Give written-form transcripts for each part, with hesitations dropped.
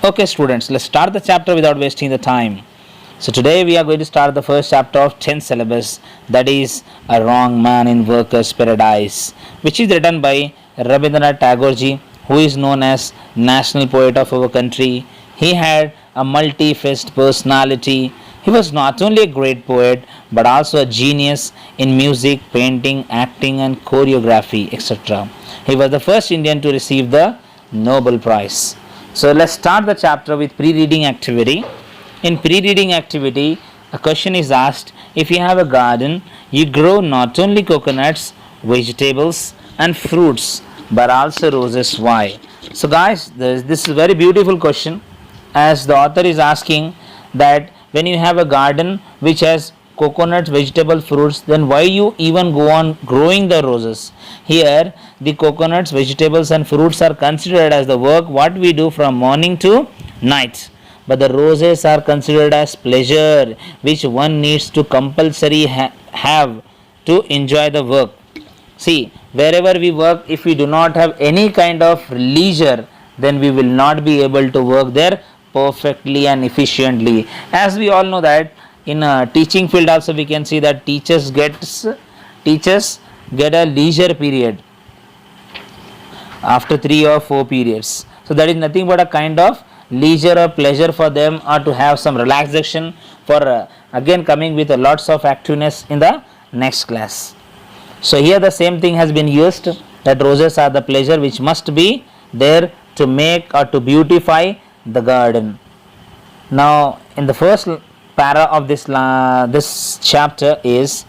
Okay, students, let's start the chapter without wasting the time. So, today we are going to start the first chapter of 10th syllabus, that is A Wrong Man in Workers' Paradise, which is written by Rabindranath Tagore ji, who is known as national poet of our country. He had a multi-faced personality. He was not only a great poet but also a genius in music, painting, acting, and choreography, etc. He was the first Indian to receive the Nobel Prize. So let's start the chapter with pre-reading activity. In pre-reading activity, a question is asked: if you have a garden, you grow not only coconuts, vegetables, and fruits, but also roses. Why? So, guys, this is a very beautiful question, as the author is asking that when you have a garden which has coconuts, vegetable, fruits, then why you even go on growing the roses? Here the coconuts, vegetables, and fruits are considered as the work what we do from morning to night, but the roses are considered as pleasure which one needs to compulsory have to enjoy the work. See, wherever we work, if we do not have any kind of leisure, then we will not be able to work there perfectly and efficiently. As we all know that in a teaching field also we can see that teachers get a leisure period after 3 or 4 periods. So that is nothing but a kind of leisure or pleasure for them, or to have some relaxation for again coming with lots of activeness in the next class. So here the same thing has been used, that roses are the pleasure which must be there to make or to beautify the garden. Now in the first para of this chapter is: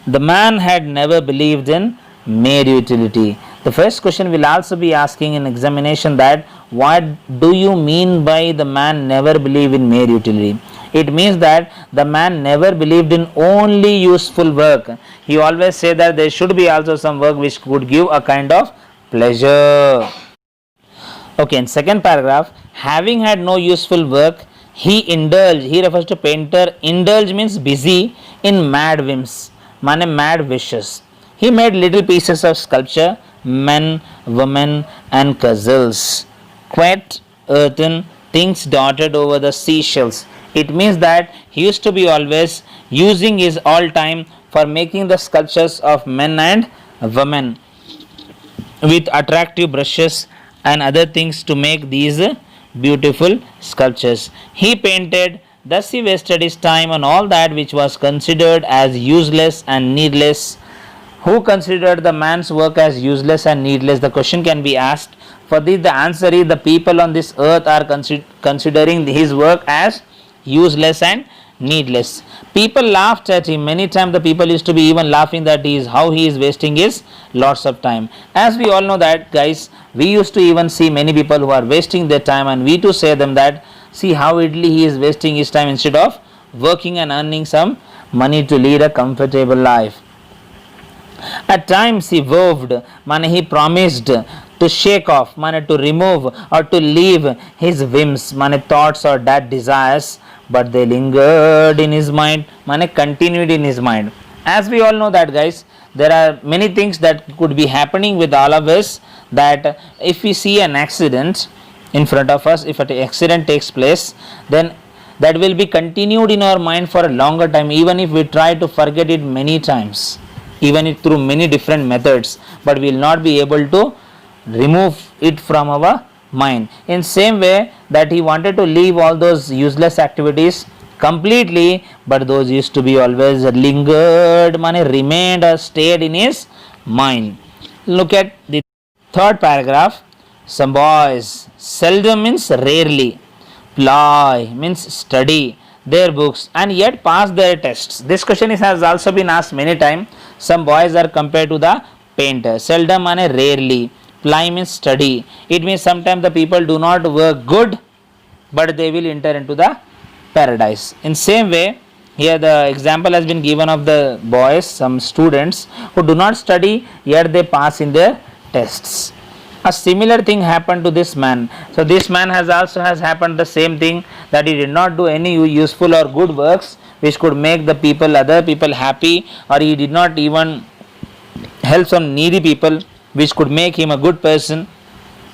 the man had never believed in mere utility. The first question will also be asking in examination that what do you mean by the man never believed in mere utility? It means that the man never believed in only useful work. He always said that there should be also some work which could give a kind of pleasure. Okay, in second paragraph, having had no useful work, he indulged. He refers to painter. Indulge means busy in mad whims, mad wishes. He made little pieces of sculpture, men, women, and castles, quaint, earthen things dotted over the seashells. It means that he used to be always using his all time for making the sculptures of men and women with attractive brushes and other things to make these beautiful sculptures. He painted, thus he wasted his time on all that which was considered as useless and needless. Who considered the man's work as useless and needless? The question can be asked. For this, the answer is: the people on this earth are considering his work as useless and needless. People laughed at him. Many times the people used to be even laughing that how he is wasting his lots of time. As we all know that, guys, we used to even see many people who are wasting their time, and we too say them that see how idly he is wasting his time instead of working and earning some money to lead a comfortable life. At times he vowed, he promised to shake off, to remove or to leave his whims, thoughts or that desires, but they lingered in his mind, continued in his mind. As we all know that, guys, there are many things that could be happening with all of us, that if we see an accident in front of us, if an accident takes place, then that will be continued in our mind for a longer time, even if we try to forget it many times, even if through many different methods, but we will not be able to remove it from our mind. In same way that he wanted to leave all those useless activities completely, but those used to be always lingered, remained or stayed in his mind. Look at the third paragraph. Some boys, seldom means rarely, ply means study their books and yet pass their tests. This question has also been asked many times. Some boys are compared to the painter. Seldom rarely. Ply means study. It means sometimes the people do not work good, but they will enter into the paradise. In same way, here the example has been given of the boys, some students who do not study, yet they pass in their tests. A similar thing happened to this man. So this man has happened the same thing, that he did not do any useful or good works which could make the other people happy, or he did not even help some needy people which could make him a good person,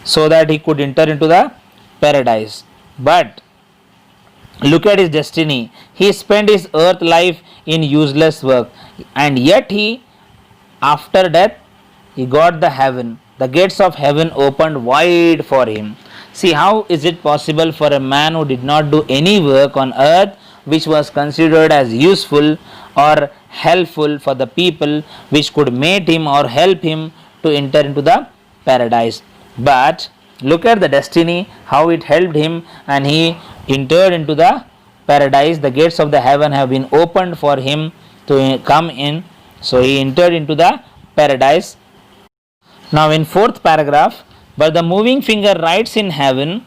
so that he could enter into the paradise. But look at his destiny. He spent his earth life in useless work, and yet after death, he got the heaven. The gates of heaven opened wide for him. See, how is it possible for a man who did not do any work on earth which was considered as useful or helpful for the people, which could mate him or help him to enter into the paradise? But look at the destiny, how it helped him, and he entered into the paradise. The gates of the heaven have been opened for him to come in. So he entered into the paradise. Now in fourth paragraph, but the moving finger writes in heaven,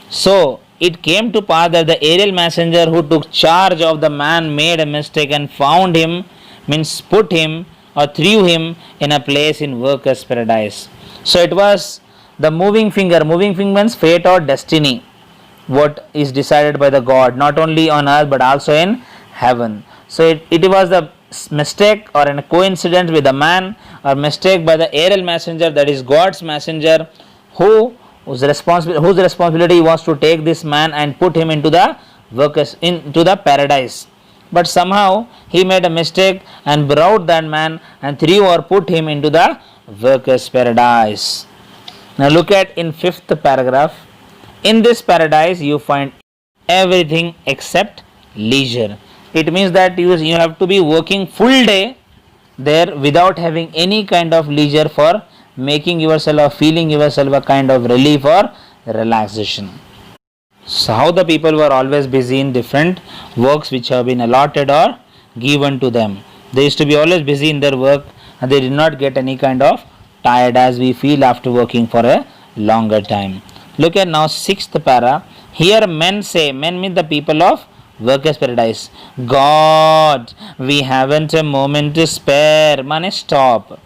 so it came to pass that the aerial messenger who took charge of the man made a mistake and found him, means put him or threw him in a place in workers' paradise. So it was the moving finger. Moving finger means fate or destiny, what is decided by the God, not only on earth but also in heaven. So it was the mistake or a coincidence with the man, or mistake by the aerial messenger, that is God's messenger, whose responsibility was to take this man and put him into the workers, into the paradise. But somehow he made a mistake and brought that man and threw or put him into the workers' paradise. Now look at in fifth paragraph. In this paradise you find everything except leisure. It means that you have to be working full day there without having any kind of leisure for making yourself or feeling yourself a kind of relief or relaxation. So how the people were always busy in different works which have been allotted or given to them. They used to be always busy in their work, and they did not get any kind of tired as we feel after working for a longer time. Look at now sixth para. Here men say, men mean the people of workers' paradise, God, we haven't a moment to spare. Mane stop.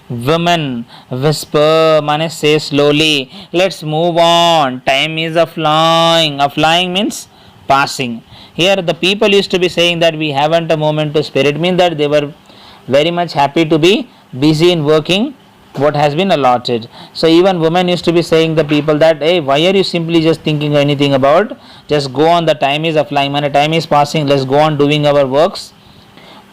Women whisper, mane say slowly, let's move on. Time is a flying. A flying means passing. Here the people used to be saying that we haven't a moment to spare. It means that they were very much happy to be busy in working what has been allotted. So even women used to be saying the people that, hey, why are you simply just thinking anything about, just go on, the time is a flying, man, time is passing, let's go on doing our works.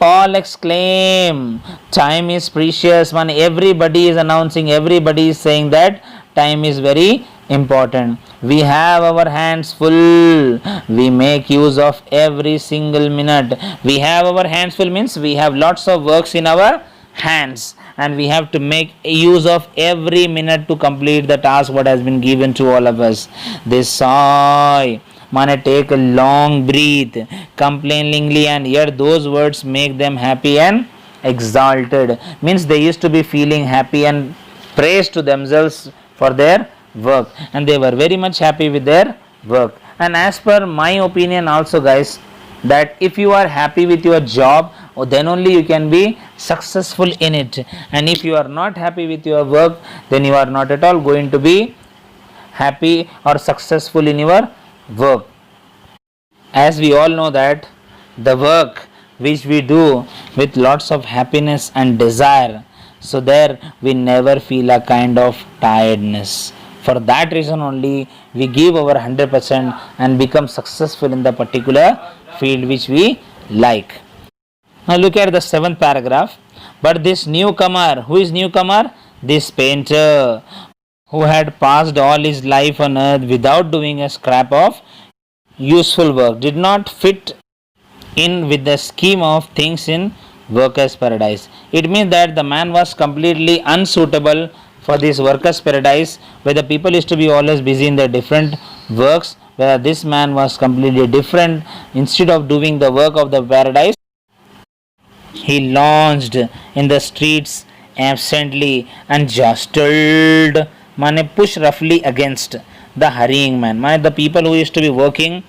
All exclaim, time is precious, man. Everybody is announcing, everybody is saying that time is very important. We have our hands full, we make use of every single minute. We have our hands full means we have lots of works in our hands, and we have to make use of every minute to complete the task what has been given to all of us. They sigh, man, take a long breath complainingly, and yet those words make them happy and exalted. Means they used to be feeling happy and praise to themselves for their work, and they were very much happy with their work. And as per my opinion also, guys, that if you are happy with your job, then only you can be successful in it. And if you are not happy with your work, then you are not at all going to be happy or successful in your work. As we all know that the work which we do with lots of happiness and desire, so there we never feel a kind of tiredness. For that reason only we give our 100% and become successful in the particular field which we like. Now look at the seventh paragraph. But this newcomer, who is newcomer? This painter, who had passed all his life on earth without doing a scrap of useful work, did not fit in with the scheme of things in workers' paradise. It means that the man was completely unsuitable for this workers' paradise, where the people used to be always busy in their different works, where this man was completely different. Instead of doing the work of the paradise, he launched in the streets absently and jostled, pushed roughly against the hurrying man. The people who used to be working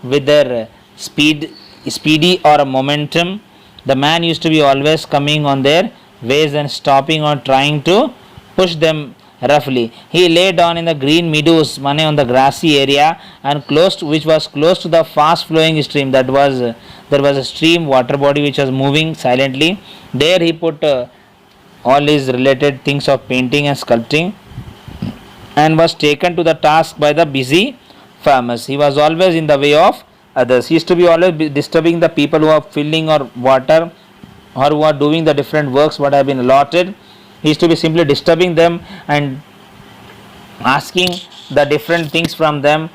with their speedy or momentum, the man used to be always coming on their ways and stopping or trying to push them roughly. He lay down in the green meadows, on the grassy area, and which was close to the fast flowing stream. There was a stream, water body which was moving silently. There he put all his related things of painting and sculpting, and was taken to the task by the busy farmers. He was always in the way of others. He used to be always disturbing the people who are filling or water or who are doing the different works what have been allotted. He used to be simply disturbing them and asking the different things from them